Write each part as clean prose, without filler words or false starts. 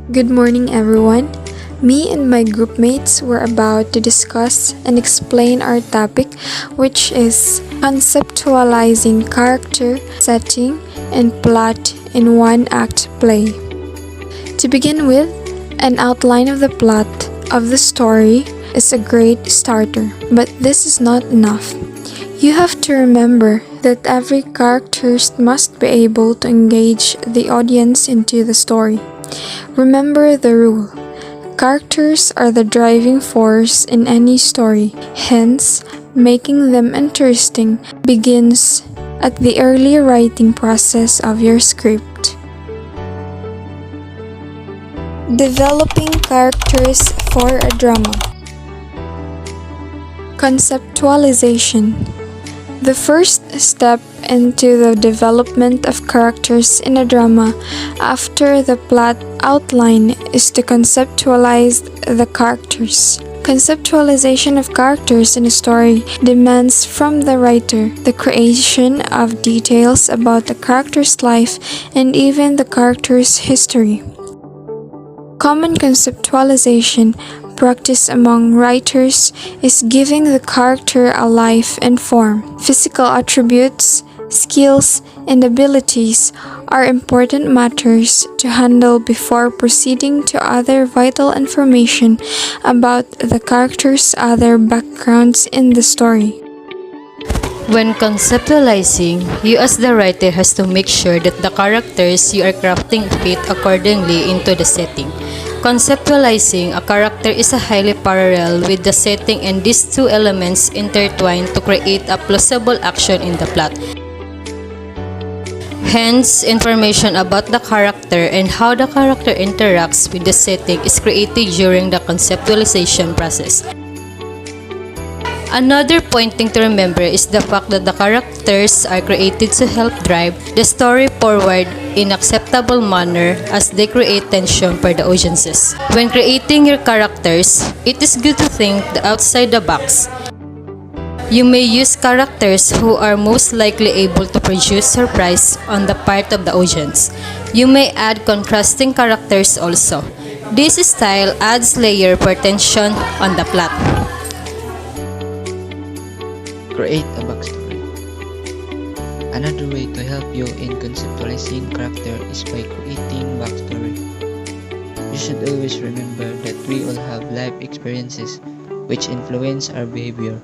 Good morning, everyone. Me and my groupmates were about to discuss and explain our topic, which is conceptualizing character, setting, and plot in one act play. To begin with, an outline of the plot of the story is a great starter, but this is not enough. You have to remember that every character must be able to engage the audience into the story. Remember the rule. Characters are the driving force in any story. Hence, making them interesting begins at the early writing process of your script. Developing characters for a drama. Conceptualization. The first step into the development of characters in a drama after the plot outline is to conceptualize the characters. Conceptualization of characters in a story demands from the writer the creation of details about the character's life and even the character's history. Common conceptualization practice among writers is giving the character a life and form. Physical attributes, skills, and abilities are important matters to handle before proceeding to other vital information about the character's other backgrounds in the story. When conceptualizing, you as the writer has to make sure that the characters you are crafting fit accordingly into the setting. Conceptualizing a character is a highly parallel with the setting, and these two elements intertwine to create a plausible action in the plot. Hence, information about the character and how the character interacts with the setting is created during the conceptualization process. Another point to remember is the fact that the characters are created to help drive the story forward in acceptable manner as they create tension for the audiences. When creating your characters, it is good to think outside the box. You may use characters who are most likely able to produce surprise on the part of the audience. You may add contrasting characters also. This style adds layer for tension on the plot. Create a backstory. Another way to help you in conceptualizing character is by creating backstory. You should always remember that we all have life experiences which influence our behavior.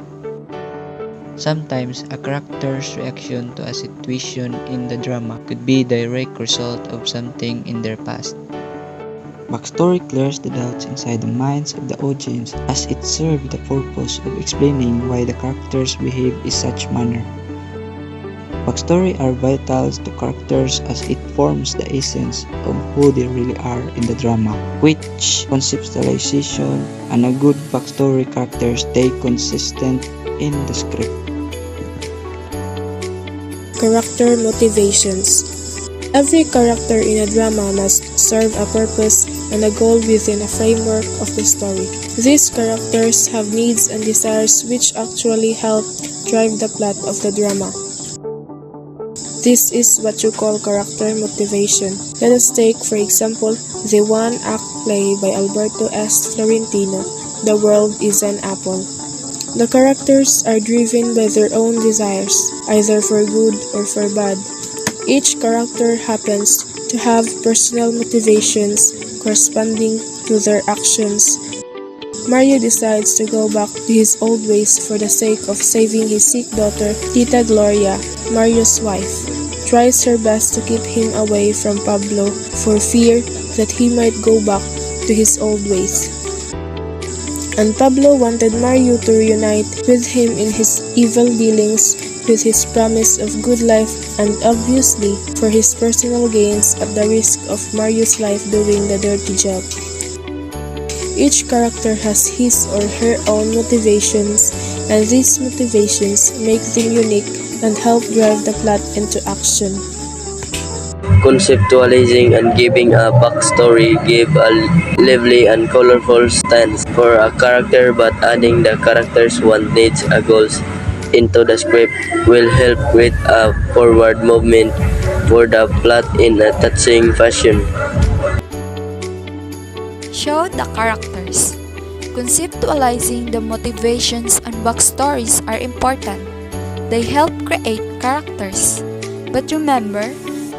Sometimes a character's reaction to a situation in the drama could be a direct result of something in their past. Backstory clears the doubts inside the minds of the audience as it serves the purpose of explaining why the characters behave in such manner. Backstory are vital to characters as it forms the essence of who they really are in the drama, which conceptualization and a good backstory character stay consistent in the script. Character motivations. Every character in a drama must serve a purpose and a goal within a framework of the story. These characters have needs and desires which actually help drive the plot of the drama. This is what you call character motivation. Let us take, for example, the one-act play by Alberto S. Florentino, The World is an Apple. The characters are driven by their own desires, either for good or for bad. Each character happens to have personal motivations corresponding to their actions. Mario decides to go back to his old ways for the sake of saving his sick daughter, Tita Gloria, Mario's wife. Tries her best to keep him away from Pablo for fear that he might go back to his old ways. And Pablo wanted Mario to reunite with him in his evil dealings with his promise of good life and obviously for his personal gains at the risk of Mario's life doing the dirty job. Each character has his or her own motivations, and these motivations make them unique and help drive the plot into action. Conceptualizing and giving a backstory give a lively and colorful stance for a character, but adding the character's want, needs, and goals into the script will help with a forward movement for the plot in a touching fashion. Show the characters. Conceptualizing the motivations and backstories are important. They help create characters. But remember,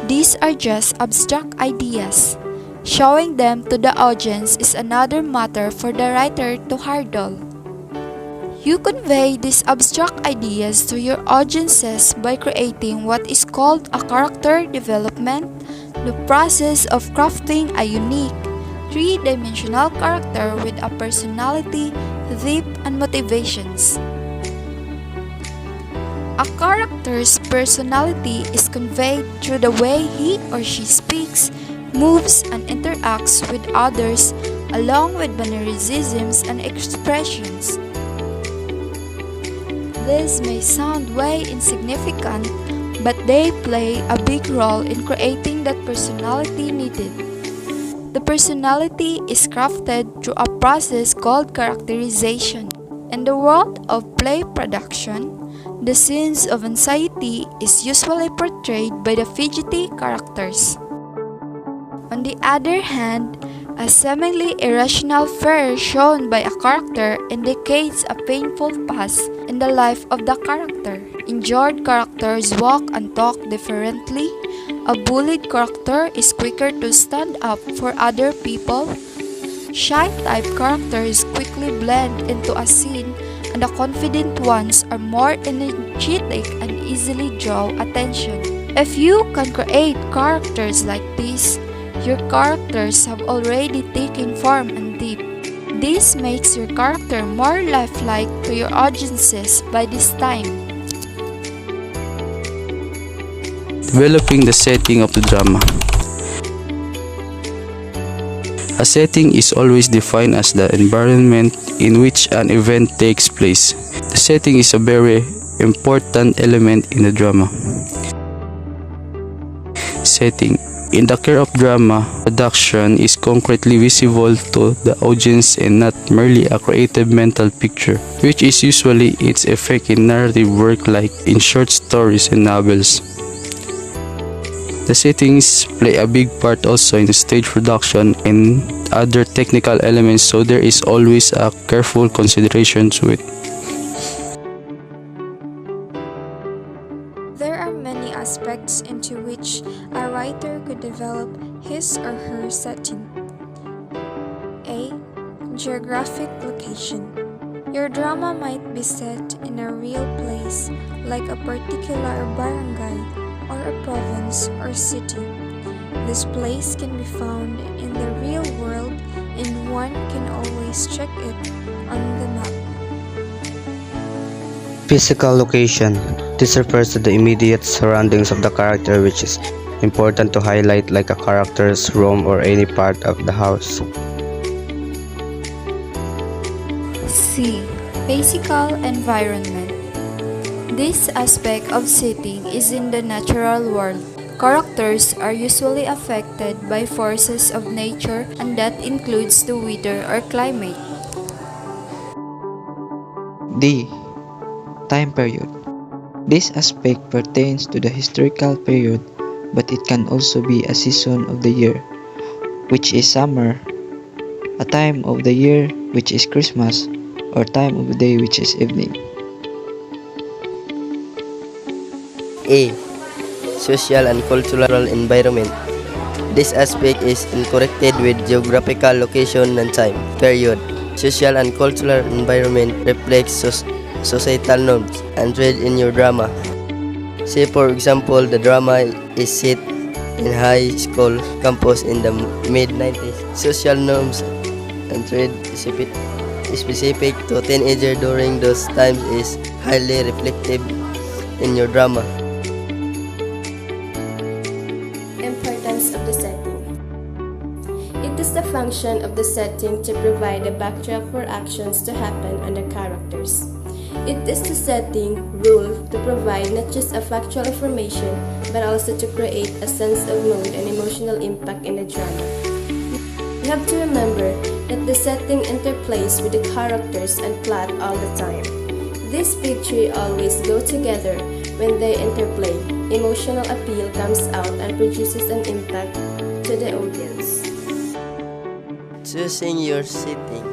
these are just abstract ideas. Showing them to the audience is another matter for the writer to handle. You convey these abstract ideas to your audiences by creating what is called a character development, the process of crafting a unique, three-dimensional character with a personality, depth, and motivations. A character's personality is conveyed through the way he or she speaks, moves, and interacts with others, along with mannerisms and expressions. This may sound way insignificant, but they play a big role in creating that personality needed. The personality is crafted through a process called characterization. In the world of play production, the scenes of anxiety is usually portrayed by the fidgety characters. On the other hand, a seemingly irrational fear shown by a character indicates a painful past in the life of the character. Injured characters walk and talk differently. A bullied character is quicker to stand up for other people. Shy-type characters quickly blend into a scene, and the confident ones are more energetic and easily draw attention. If you can create characters like this, your characters have already taken form and depth. This makes your character more lifelike to your audiences by this time. Developing the setting of the drama. A setting is always defined as the environment in which an event takes place. The setting is a very important element in the drama. Setting. In the care of drama, production is concretely visible to the audience and not merely a creative mental picture, which is usually its effect in narrative work like in short stories and novels. The settings play a big part also in the stage production and other technical elements, so there is always a careful consideration to it. There are many aspects into which a writer could develop his or her setting. A. Geographic location. Your drama might be set in a real place, like a particular barangay, or a province or city. This place can be found in the real world, and one can always check it on the map. Physical location. This refers to the immediate surroundings of the character, which is important to highlight, like a character's room or any part of the house. C. Physical environment. This aspect of setting is in the natural world. Characters are usually affected by forces of nature, and that includes the weather or climate. D. Time period. This aspect pertains to the historical period, but it can also be a season of the year, which is summer, a time of the year, which is Christmas, or time of the day, which is evening. A. Social and cultural environment. This aspect is incorrected with geographical location and time period. Social and cultural environment reflects societal norms and trend in your drama. Say for example, the drama is set in high school campus in the mid-90s. Social norms and trend specific to teenager during those times is highly reflective in your drama. Importance of the setting. It is the function of the setting to provide a backdrop for actions to happen on the characters. It is the setting role to provide not just a factual information, but also to create a sense of mood and emotional impact in the drama. You have to remember that the setting interplays with the characters and plot all the time. These big three always go together. When they interplay, emotional appeal comes out and produces an impact to the audience. Choosing your setting.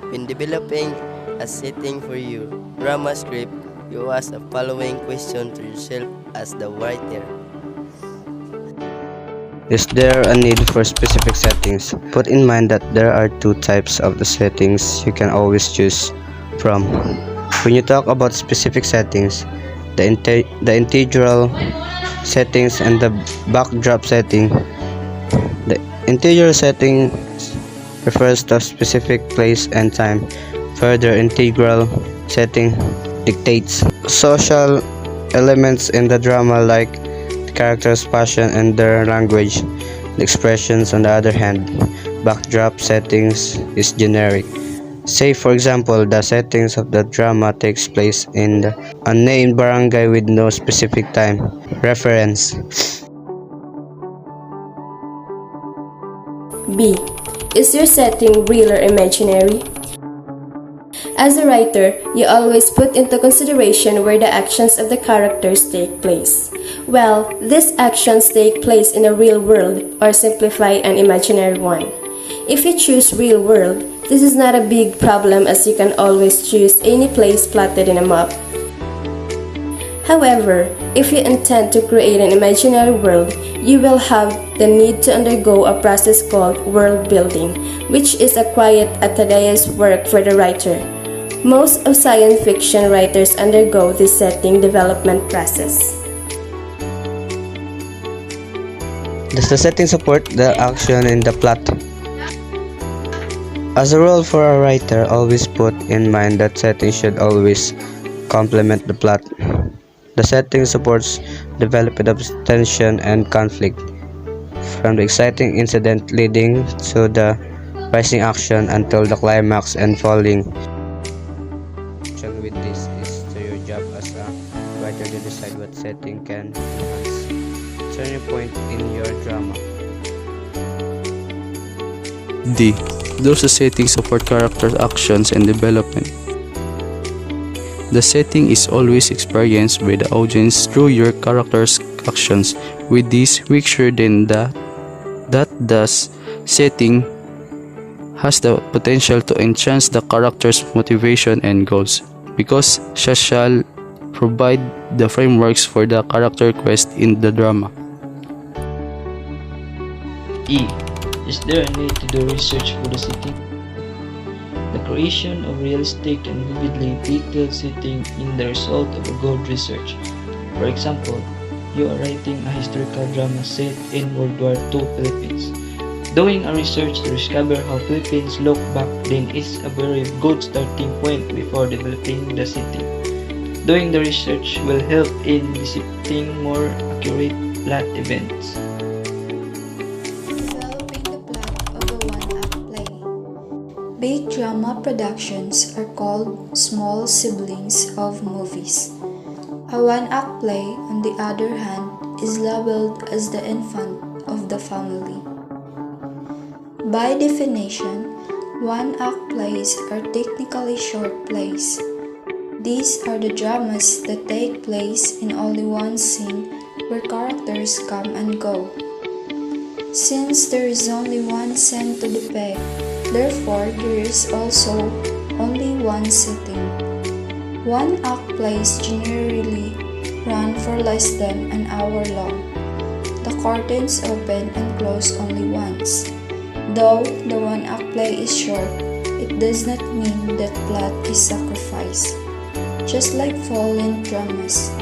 When developing a setting for your drama script, you ask the following question to yourself as the writer. Is there a need for specific settings? Put in mind that there are two types of the settings you can always choose from. When you talk about specific settings, the integral settings and the backdrop setting. The integral setting refers to a specific place and time. Further, integral setting dictates social elements in the drama like the characters' passion and their language. The expressions, on the other hand, backdrop settings is generic. Say, for example, the settings of the drama takes place in the unnamed barangay with no specific time. Reference. B. Is your setting real or imaginary? As a writer, you always put into consideration where the actions of the characters take place. Well, these actions take place in a real world or simplify an imaginary one. If you choose real world, this is not a big problem as you can always choose any place plotted in a map. However, if you intend to create an imaginary world, you will have the need to undergo a process called world building, which is a quiet and tedious work for the writer. Most of science fiction writers undergo this setting development process. Does the setting support the action in the plot? As a rule for a writer, always put in mind that setting should always complement the plot. The setting supports development of tension and conflict, from the exciting incident leading to the rising action until the climax and falling. With this is to your job as a writer to decide what setting can enhance turning point in your drama. D. Those settings support characters' actions and development. The setting is always experienced by the audience through your character's actions. With this, make sure then that the setting has the potential to enhance the character's motivation and goals, because she shall provide the frameworks for the character quest in the drama. E. Is there a need to do research for the setting? The creation of realistic and vividly detailed setting is the result of a good research. For example, you are writing a historical drama set in World War II Philippines. Doing a research to discover how Philippines looked back then is a very good starting point before developing the setting. Doing the research will help in dissecting more accurate plot events. Big drama productions are called small siblings of movies. A one-act play, on the other hand, is labeled as the infant of the family. By definition, one-act plays are technically short plays. These are the dramas that take place in only one scene where characters come and go. Since there is only one scene to depict, therefore, there is also only one setting. One-act plays generally run for less than an hour long. The curtains open and close only once. Though the one-act play is short, it does not mean that plot is sacrificed. Just like full-length dramas,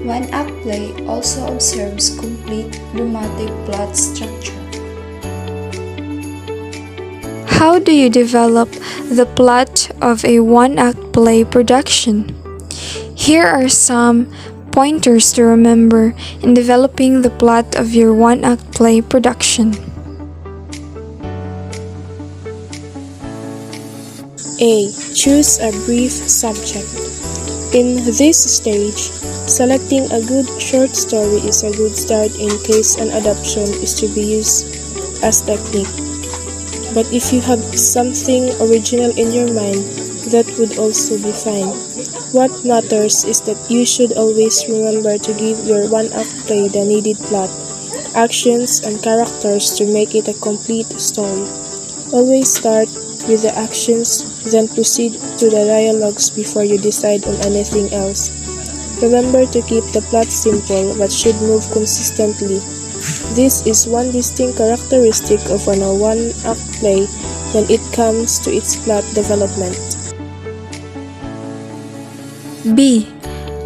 one-act play also observes complete dramatic plot structure. How do you develop the plot of a one-act play production? Here are some pointers to remember in developing the plot of your one-act play production. A. Choose a brief subject. In this stage, selecting a good short story is a good start in case an adaptation is to be used as technique. But if you have something original in your mind, that would also be fine. What matters is that you should always remember to give your one-act play the needed plot, actions, and characters to make it a complete story. Always start with the actions, then proceed to the dialogues before you decide on anything else. Remember to keep the plot simple but should move consistently. This is one distinct characteristic of a one-act play when it comes to its plot development. B.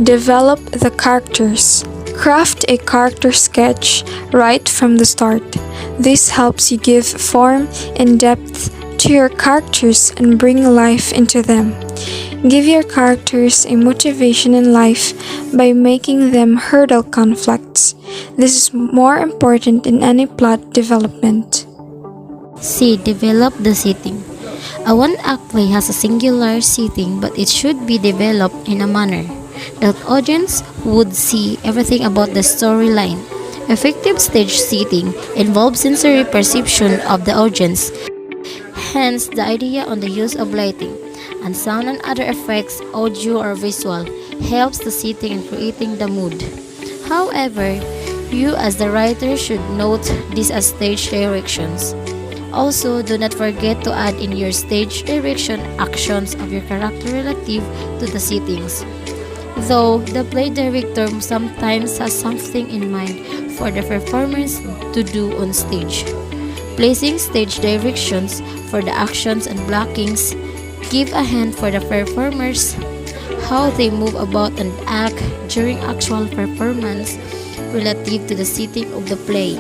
Develop the characters. Craft a character sketch right from the start. This helps you give form and depth to your characters and bring life into them. Give your characters a motivation in life by making them hurdle conflicts. This is more important in any plot development. C. Develop the setting. A one-act play has a singular setting, but it should be developed in a manner that audience would see everything about the storyline. Effective stage setting involves sensory perception of the audience, hence the idea on the use of lighting and sound and other effects, audio or visual, helps the setting in creating the mood. However, you as the writer should note this as stage directions. Also, do not forget to add in your stage direction actions of your character relative to the settings. Though the play director sometimes has something in mind for the performers to do on stage. Placing stage directions for the actions and blockings give a hint for the performers how they move about and act during actual performance relative to the setting of the play.